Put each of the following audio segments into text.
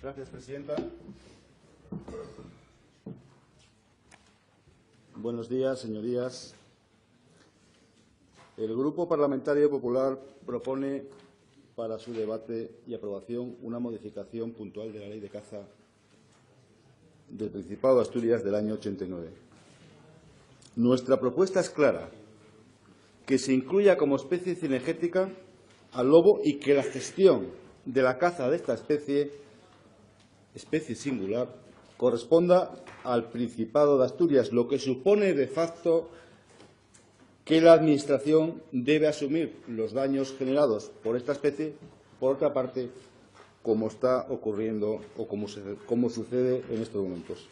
Gracias, presidenta. Buenos días, señorías. El Grupo Parlamentario Popular propone para su debate y aprobación una modificación puntual de la Ley de Caza del Principado de Asturias del año 89. Nuestra propuesta es clara: que se incluya como especie cinegética al lobo y que la gestión de la caza de esta especie singular, corresponda al Principado de Asturias, lo que supone de facto que la Administración debe asumir los daños generados por esta especie, por otra parte, como está ocurriendo o como sucede en estos momentos.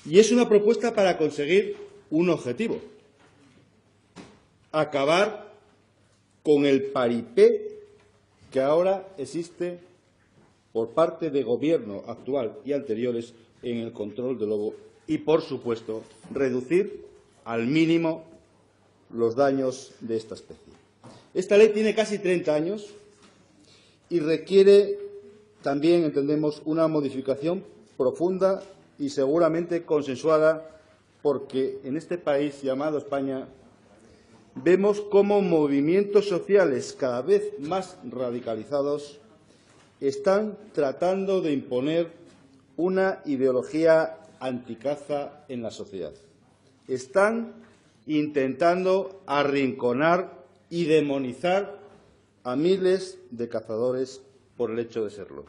Y es una propuesta para conseguir un objetivo: acabar con el paripé que ahora existe por parte del Gobierno actual y anteriores en el control del lobo y, por supuesto, reducir al mínimo los daños de esta especie. Esta ley tiene casi 30 años y requiere también, entendemos, una modificación profunda y seguramente consensuada, porque en este país llamado España vemos cómo movimientos sociales cada vez más radicalizados están tratando de imponer una ideología anticaza en la sociedad. Están intentando arrinconar y demonizar a miles de cazadores por el hecho de serlo.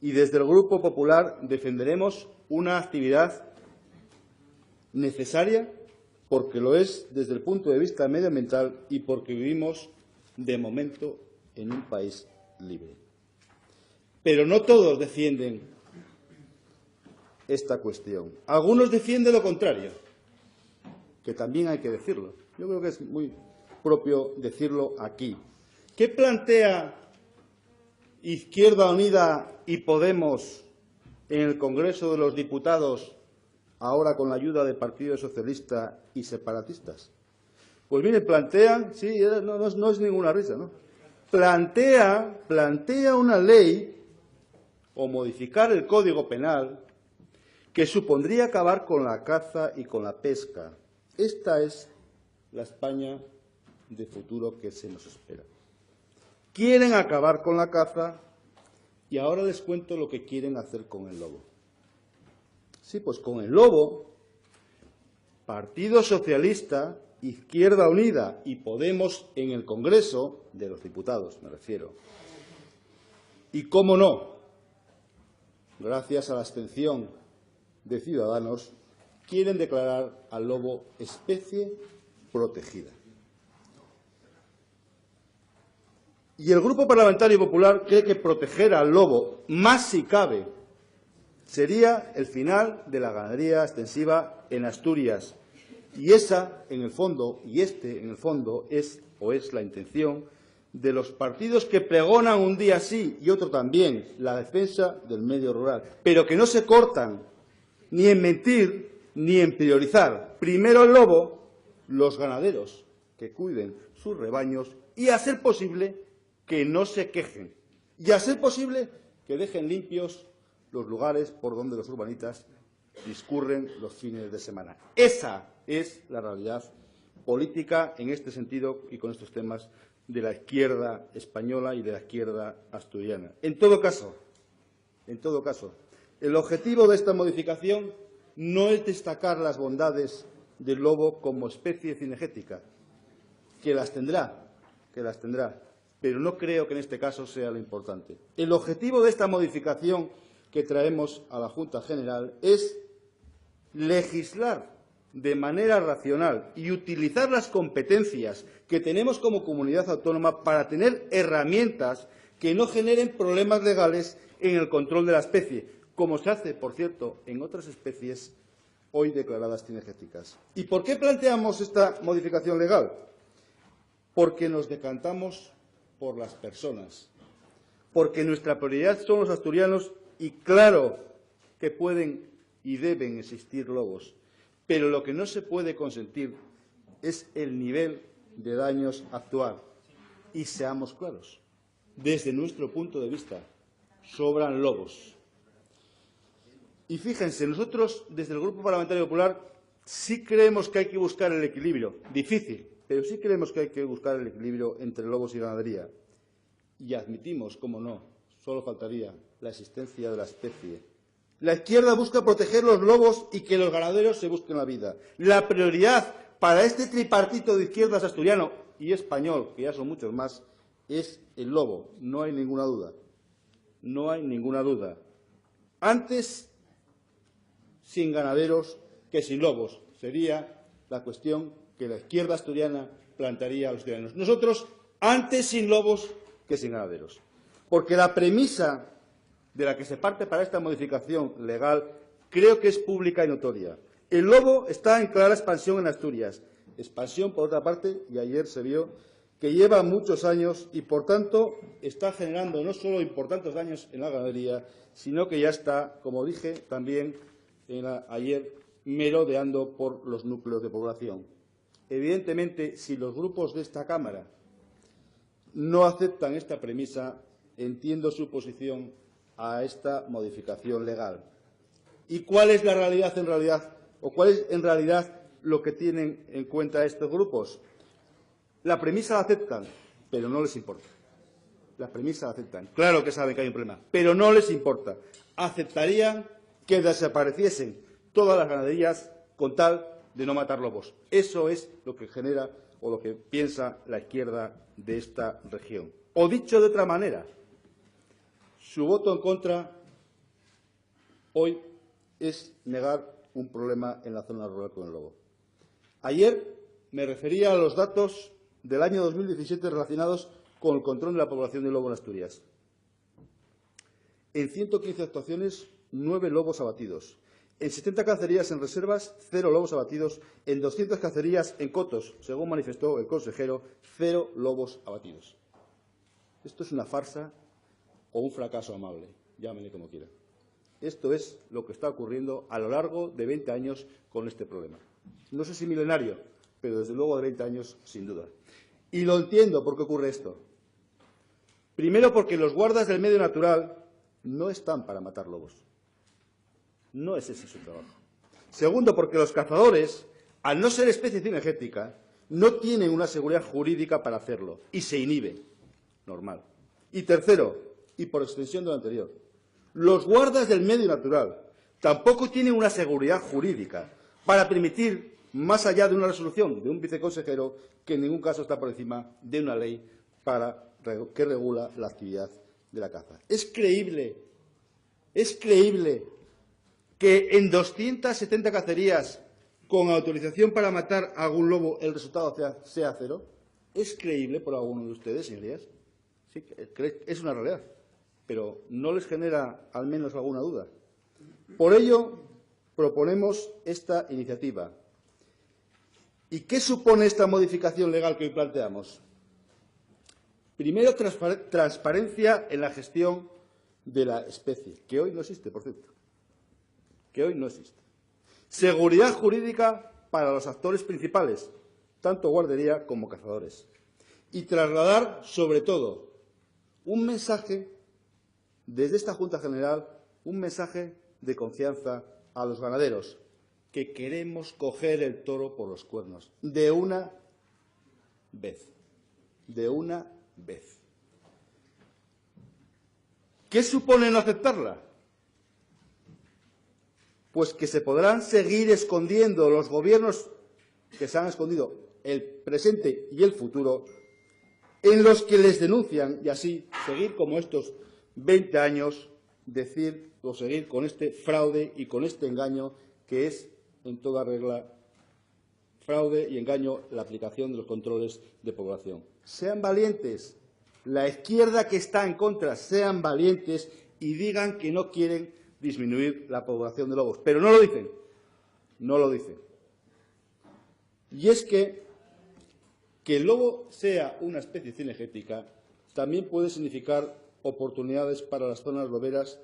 Y desde el Grupo Popular defenderemos una actividad necesaria, porque lo es desde el punto de vista medioambiental y porque vivimos, de momento, en un país libre. Pero no todos defienden esta cuestión. Algunos defienden lo contrario, que también hay que decirlo. Yo creo que es muy propio decirlo aquí. ¿Qué plantea Izquierda Unida y Podemos en el Congreso de los Diputados, ahora con la ayuda del Partido Socialista y separatistas? Pues miren, plantean, sí, no es ninguna risa, ¿no? Plantea una ley o modificar el Código Penal que supondría acabar con la caza y con la pesca. Esta es la España de futuro que se nos espera. Quieren acabar con la caza y ahora les cuento lo que quieren hacer con el lobo. Sí, pues con el lobo, Partido Socialista, Izquierda Unida y Podemos en el Congreso de los Diputados, me refiero. Y cómo no, gracias a la abstención de Ciudadanos, quieren declarar al lobo especie protegida. Y el Grupo Parlamentario Popular cree que proteger al lobo, más si cabe, sería el final de la ganadería extensiva en Asturias. Y esa, en el fondo, es la intención de los partidos que pregonan un día sí y otro también la defensa del medio rural, pero que no se cortan ni en mentir ni en priorizar primero el lobo, los ganaderos que cuiden sus rebaños y, a ser posible, que no se quejen y, a ser posible, que dejen limpios los lugares por donde los urbanitas discurren los fines de semana. Esa es la realidad política en este sentido y con estos temas de la izquierda española y de la izquierda asturiana. En todo caso, el objetivo de esta modificación no es destacar las bondades del lobo como especie cinegética, que las tendrá, pero no creo que en este caso sea lo importante. El objetivo de esta modificación que traemos a la Junta General es legislar de manera racional y utilizar las competencias que tenemos como comunidad autónoma para tener herramientas que no generen problemas legales en el control de la especie, como se hace, por cierto, en otras especies hoy declaradas cinegéticas. ¿Y por qué planteamos esta modificación legal? Porque nos decantamos por las personas, porque nuestra prioridad son los asturianos y claro que pueden y deben existir lobos, pero lo que no se puede consentir es el nivel de daños actual. Y seamos claros, desde nuestro punto de vista, sobran lobos, Y fíjense, nosotros, desde el Grupo Parlamentario Popular, sí creemos que hay que buscar el equilibrio. Difícil, pero sí creemos que hay que buscar el equilibrio entre lobos y ganadería. Y admitimos, cómo no, solo faltaría la existencia de la especie. La izquierda busca proteger los lobos y que los ganaderos se busquen la vida. La prioridad para este tripartito de izquierdas asturiano y español, que ya son muchos más, es el lobo. No hay ninguna duda. No hay ninguna duda. Antes, sin ganaderos que sin lobos. Sería la cuestión que la izquierda asturiana plantearía a los ciudadanos. Nosotros, antes sin lobos que sin ganaderos. Porque la premisa de la que se parte para esta modificación legal creo que es pública y notoria. El lobo está en clara expansión en Asturias. Expansión, por otra parte, y ayer se vio, que lleva muchos años y, por tanto, está generando no solo importantes daños en la ganadería, sino que ya está, como dije también ayer, merodeando por los núcleos de población. Evidentemente, si los grupos de esta Cámara no aceptan esta premisa, entiendo su posición a esta modificación legal. ¿Y cuál es la realidad en realidad? ¿O cuál es en realidad lo que tienen en cuenta estos grupos? La premisa la aceptan, pero no les importa. La premisa la aceptan. Claro que saben que hay un problema, pero no les importa. Aceptarían que desapareciesen todas las ganaderías con tal de no matar lobos. Eso es lo que genera o lo que piensa la izquierda de esta región. O dicho de otra manera, su voto en contra hoy es negar un problema en la zona rural con el lobo. Ayer me refería a los datos del año 2017 relacionados con el control de la población de lobo en Asturias. En 115 actuaciones, 9 lobos abatidos. En 70 cacerías en reservas, 0 lobos abatidos. En 200 cacerías en cotos, según manifestó el consejero, 0 lobos abatidos. Esto es una farsa o un fracaso amable, llámenle como quiera. Esto es lo que está ocurriendo a lo largo de 20 años con este problema. No sé si milenario, pero desde luego de 20 años, sin duda. Y lo entiendo por qué ocurre esto. Primero, porque los guardas del medio natural no están para matar lobos. No es ese su trabajo. Segundo, porque los cazadores, al no ser especie cinegética, no tienen una seguridad jurídica para hacerlo y se inhibe. Normal. Y tercero, y por extensión de lo anterior, los guardas del medio natural tampoco tienen una seguridad jurídica para permitir, más allá de una resolución de un viceconsejero, que en ningún caso está por encima de una ley que regula la actividad de la caza. Es creíble que en 270 cacerías con autorización para matar a algún lobo el resultado sea 0. ¿Es creíble por alguno de ustedes, señorías? Sí, es una realidad, pero ¿no les genera al menos alguna duda? Por ello, proponemos esta iniciativa. ¿Y qué supone esta modificación legal que hoy planteamos? Primero, transparencia en la gestión de la especie, que hoy no existe, por cierto. Que hoy no existe. Seguridad jurídica para los actores principales, tanto guardería como cazadores. Y trasladar, sobre todo, un mensaje, desde esta Junta General, un mensaje de confianza a los ganaderos, que queremos coger el toro por los cuernos, de una vez. De una vez. ¿Qué supone no aceptarla? Pues que se podrán seguir escondiendo los gobiernos que se han escondido, el presente y el futuro, en los que les denuncian y así seguir como estos 20 años, decir o seguir con este fraude y con este engaño que es, en toda regla, fraude y engaño la aplicación de los controles de población. Sean valientes, la izquierda que está en contra, sean valientes y digan que no quieren disminuir la población de lobos. Pero no lo dicen, no lo dicen. Y es que el lobo sea una especie cinegética también puede significar oportunidades para las zonas loberas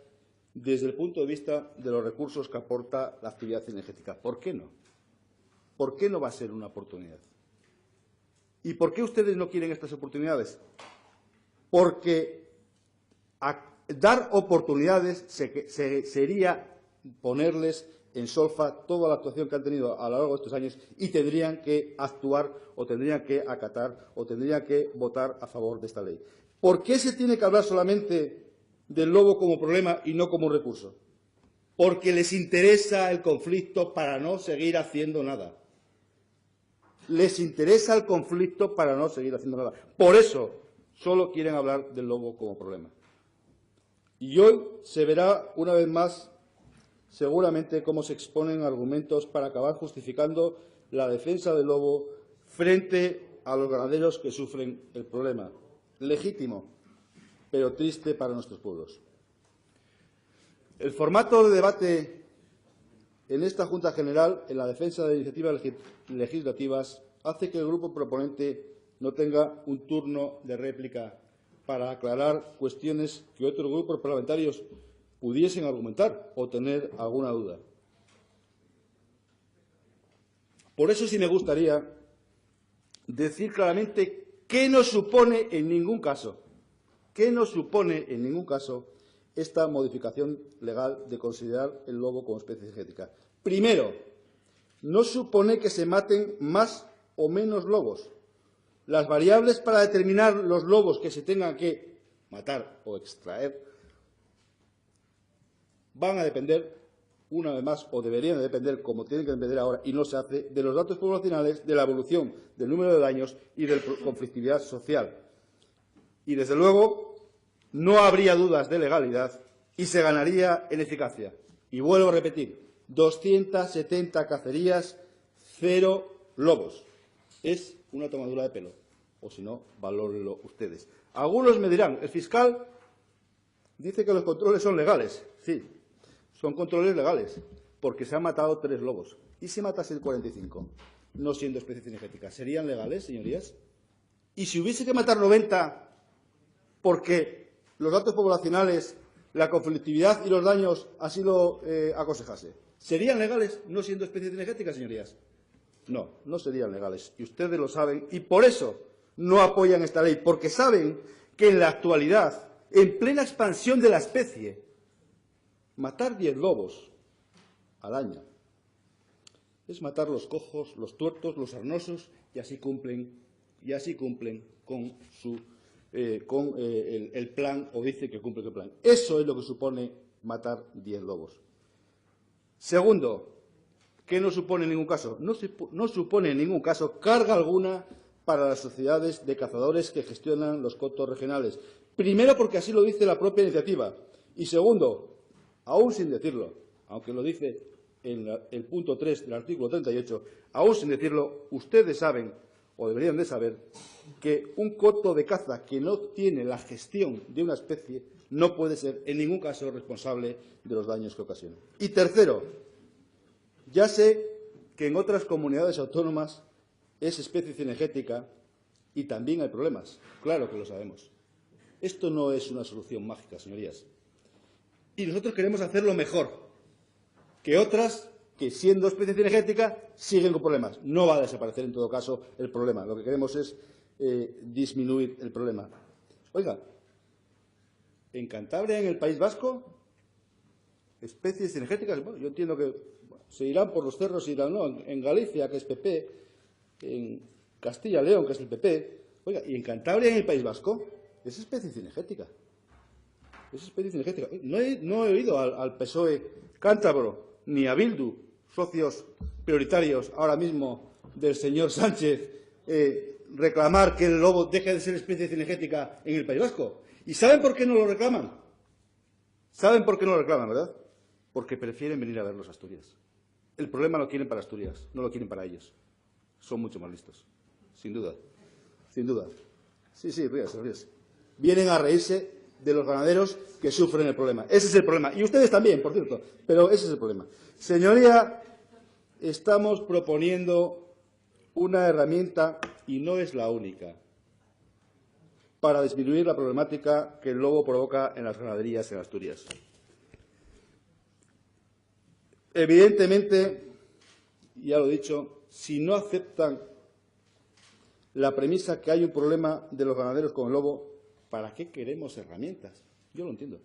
desde el punto de vista de los recursos que aporta la actividad cinegética. ¿Por qué no? ¿Por qué no va a ser una oportunidad? ¿Y por qué ustedes no quieren estas oportunidades? Porque dar oportunidades sería ponerles en solfa toda la actuación que han tenido a lo largo de estos años y tendrían que actuar o tendrían que acatar o tendrían que votar a favor de esta ley. ¿Por qué se tiene que hablar solamente del lobo como problema y no como recurso? Porque les interesa el conflicto para no seguir haciendo nada. Les interesa el conflicto para no seguir haciendo nada. Por eso solo quieren hablar del lobo como problema. Y hoy se verá una vez más seguramente cómo se exponen argumentos para acabar justificando la defensa del lobo frente a los ganaderos que sufren el problema. Legítimo, pero triste para nuestros pueblos. El formato de debate en esta Junta General, en la defensa de iniciativas legislativas, hace que el grupo proponente no tenga un turno de réplica para aclarar cuestiones que otros grupos parlamentarios pudiesen argumentar o tener alguna duda. Por eso sí me gustaría decir claramente qué no supone en ningún caso, esta modificación legal de considerar el lobo como especie cinegética. Primero, no supone que se maten más o menos lobos. Las variables para determinar los lobos que se tengan que matar o extraer van a depender, una vez más, o deberían de depender, como tienen que depender ahora, y no se hace, de los datos poblacionales, de la evolución del número de daños y de la conflictividad social. Y, desde luego, no habría dudas de legalidad y se ganaría en eficacia. Y vuelvo a repetir, 270 cacerías, 0 lobos. Es una tomadura de pelo, o si no, valórenlo ustedes. Algunos me dirán, el fiscal dice que los controles son legales. Sí, son controles legales, porque se han matado 3 lobos. ¿Y si matasen 45, no siendo especie cinegética? ¿Serían legales, señorías? ¿Y si hubiese que matar 90 porque los datos poblacionales, la conflictividad y los daños así lo aconsejase? ¿Serían legales no siendo especie cinegética, señorías? No, no serían legales. Y ustedes lo saben y por eso no apoyan esta ley, porque saben que en la actualidad, en plena expansión de la especie, matar 10 lobos al año es matar los cojos, los tuertos, los sarnosos y así cumplen con el plan, o dice que cumple el plan. Eso es lo que supone matar 10 lobos. Segundo, ¿qué no supone en ningún caso? No supone en ningún caso carga alguna para las sociedades de cazadores que gestionan los cotos regionales. Primero, porque así lo dice la propia iniciativa. Y segundo, aún sin decirlo, aunque lo dice en el punto 3 del artículo 38, aún sin decirlo, ustedes saben, o deberían de saber, que un coto de caza que no tiene la gestión de una especie no puede ser en ningún caso responsable de los daños que ocasiona. Y tercero, ya sé que en otras comunidades autónomas es especie cinegética y también hay problemas. Claro que lo sabemos. Esto no es una solución mágica, señorías. Y nosotros queremos hacerlo mejor que otras que, siendo especie cinegética, siguen con problemas. No va a desaparecer, en todo caso, el problema. Lo que queremos es disminuir el problema. Oiga, en Cantabria, en el País Vasco, especies cinegéticas, bueno, yo entiendo que se irán por los cerros y irán, no, en Galicia, que es PP, en Castilla y León, que es el PP. Oiga, y en Cantabria, en el País Vasco, es especie cinegética. Es especie cinegética. No he oído al PSOE cántabro ni a Bildu, socios prioritarios ahora mismo del señor Sánchez, reclamar que el lobo deje de ser especie cinegética en el País Vasco. ¿Y saben por qué no lo reclaman? ¿Saben por qué no lo reclaman, verdad? Porque prefieren venir a verlos a Asturias. El problema lo quieren para Asturias, no lo quieren para ellos. Son mucho más listos, sin duda. Sin duda. Sí, ríase. Vienen a reírse de los ganaderos que sufren el problema. Ese es el problema. Y ustedes también, por cierto, pero ese es el problema. Señoría, estamos proponiendo una herramienta, y no es la única, para disminuir la problemática que el lobo provoca en las ganaderías en Asturias. Evidentemente, ya lo he dicho, si no aceptan la premisa que hay un problema de los ganaderos con el lobo, ¿para qué queremos herramientas? Yo lo entiendo.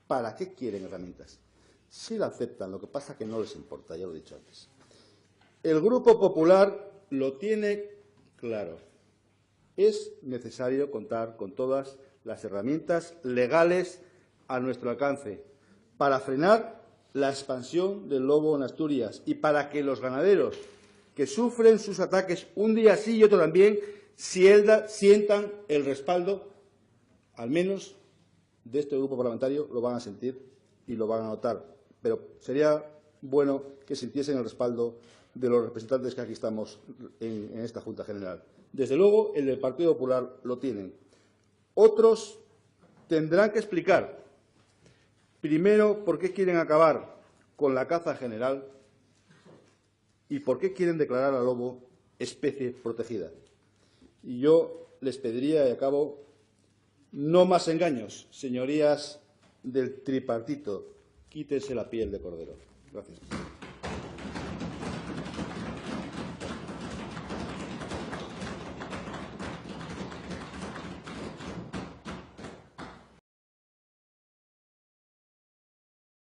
¿Para qué quieren herramientas? Sí la aceptan, lo que pasa es que no les importa, ya lo he dicho antes. El Grupo Popular lo tiene claro. Es necesario contar con todas las herramientas legales a nuestro alcance para frenar la expansión del lobo en Asturias y para que los ganaderos que sufren sus ataques un día sí y otro también sientan el respaldo, al menos de este grupo parlamentario, lo van a sentir y lo van a notar. Pero sería bueno que sintiesen el respaldo de los representantes que aquí estamos en esta Junta General. Desde luego, el del Partido Popular lo tienen. Otros tendrán que explicar, primero, por qué quieren acabar con la caza general y por qué quieren declarar al lobo especie protegida. Y yo les pediría, y acabo, no más engaños, señorías del tripartito. Quítense la piel de cordero. Gracias.